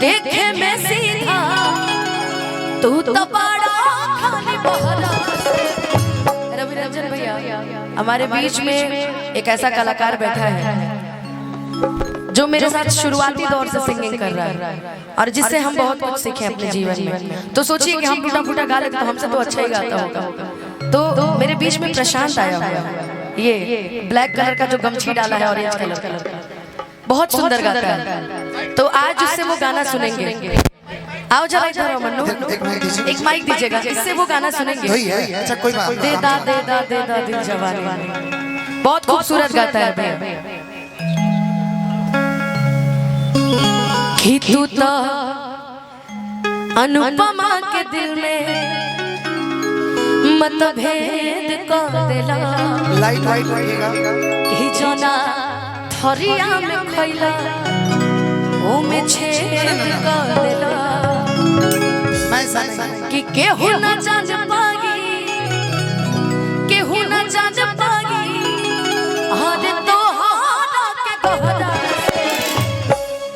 देखे मैं सीधा तू तो बड़ा खाली बहरा। रवि रंजन भैया हमारे बीच में एक ऐसा कलाकार बैठा है जो मेरे साथ शुरुआती दौर से सिंगिंग कर रहा है और जिससे हम बहुत कुछ सीखे अपने जीवन में। तो सोचिए कि हम टूटा फूटा गा रहे तो हमसे तो अच्छा ही गाता होगा। तो मेरे बीच में प्रशांत आया हुआ है, ये ब्लैक कलर का जो गमछी डाला है ऑरेंज कलर का, बहुत सुंदर गाता है। तो आज उससे वो गाना सुनेंगे। आओ जरा इधर आओ मन्नू, एक माइक दीजिएगा, इससे वो गाना सुनेंगे। अच्छा कोई बात नहीं। दे दा दिल जवानी, बहुत खूबसूरत गाता है भैया। कि तू तो अनुपमा के दिल में मतभेद कर देला। लाइट रखिएगा। कि जोना थरिया में खैला ओ में छेद कर देला। कि केहू न जान पागी, केहू न जान पागी हर तोहरा के गहरा से,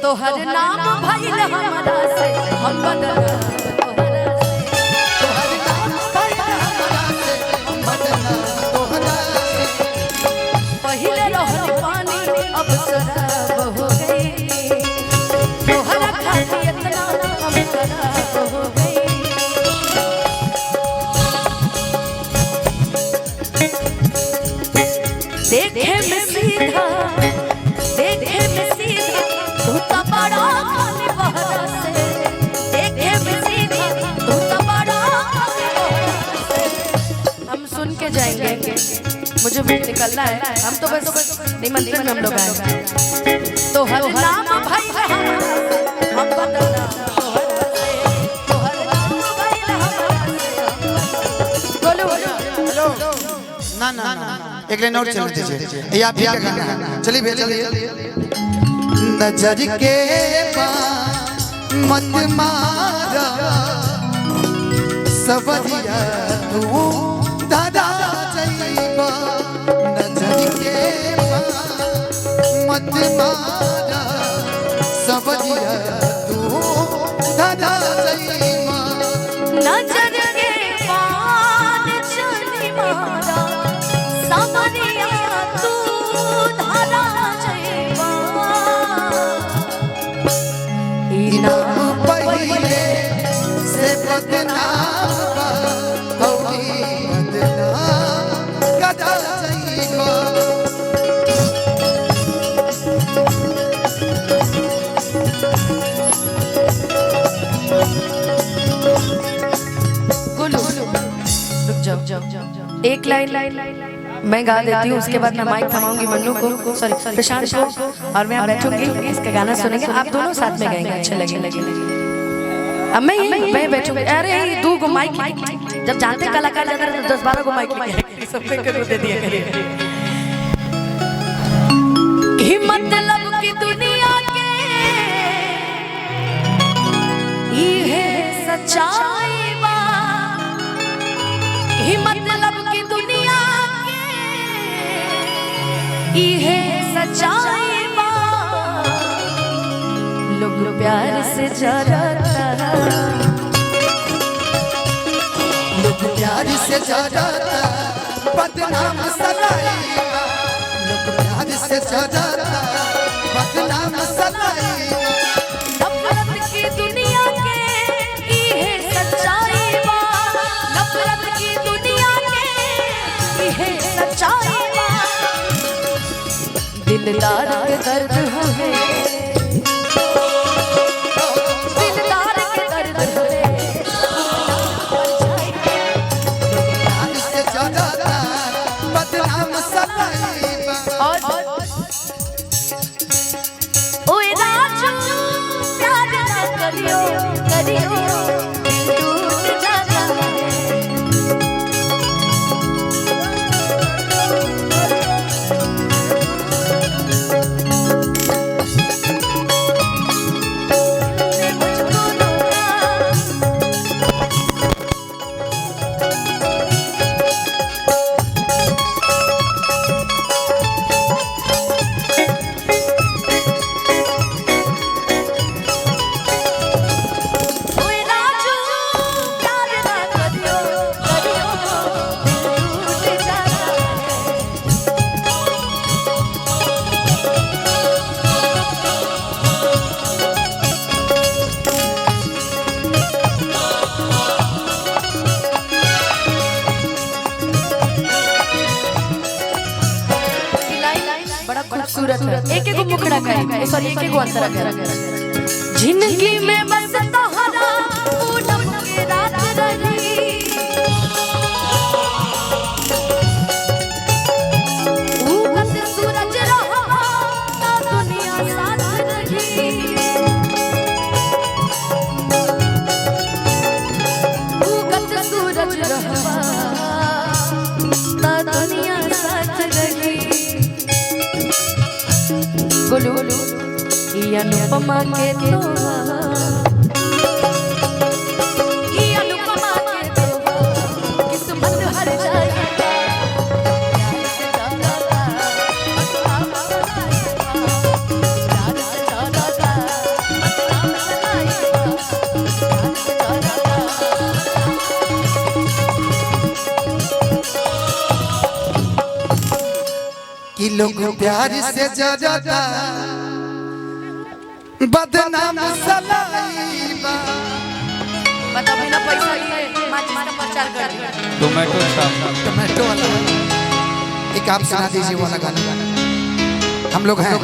तोहर नाम भइल हमरा से हम बदला। पहिले रहल पानी अब शराब हो गई, तोहरा खातिर इतना हम खराब हो गई। देखे में सीधा, देखे में सीधा तू तो बड़ा खाली बहरा से। देखे में सीधा तू तो बड़ा खाली बहरा से। हम सुन के जाएंगे, मुझे भी निकलना है। हम तो बस निमंत्रण में हम लोग आए। तो हर नाम भाई हम बदला, तो हर नाम भाई बोलो हेलो ना एक लाइन और चल दीजिए। ये आप क्या गाना है? चलिए भैया चलिए। नजर के मत मारा सवरिया तू दादा जइबा। नजर के मत मारा सवरिया तू दादा जइबा। नजर के पान चली मारा सवरिया तू धारा जइबा। इनाम पहिले से बदनाम होगी, बदनाम कदा जइबा। रुक जाओ, एक लाइन मैं गा देती हूँ, उसके बाद मैं माइक थमाऊंगी मन्नू को, सॉरी प्रशांत को, और मैं बैठूंगी, इसका गाना सुनेंगे। आप दोनों साथ में गाएंगे, अच्छे लगे। अब मैं बैठूंगी। अरे दो गो माइक, जब जानते कलाकार जाते हैं तो 10-12 गो माइक सबको दे दिया करिए। मतलब की दुनिया के ये सच्चाई बा, मतलब की दुनिया के ये सच्चाई बा। लोग प्यार से जरता, लोग प्यार से जरता बदनाम सलाइबा। लोग प्यार से जरता बदनाम सलाइबा। नफरत की दुनिया के ये सच्चाई बा, नफरत की दुनिया के ये सच्चाई बा। दिलदार के दर्द है, दिलदार के दर्द है। प्यार से जरता बदनाम सलाइबा। ओए राजू प्यार ना करियो टूट जाता है। खूबसूरत है। एक एक मुखड़ा का है, सॉरी एक एक अंतरा का। जिंदगी में बस तोहरा पूनम के रात रही, उगत सूरज रहा ना दुनिया साथ रही, उगत सूरज रहा ना दुनिया साथ रही। बोलो ये अनुपमा के तो ये अनुपमा के तो किस्मत हर जाएगा, प्यार से ज्यादा बदनाम बनाएगा, प्यार से ज्यादा बदनाम बनाएगा, प्यार से ज्यादा। कि लोग प्यार से ज्यादा बदनाम सलाइबा। बता बिना पैसा लिए माचिस का प्रचार कर दिया। टोमेटो वाला एक आप सुना दीजिए वाला गाना। हम लोग हैं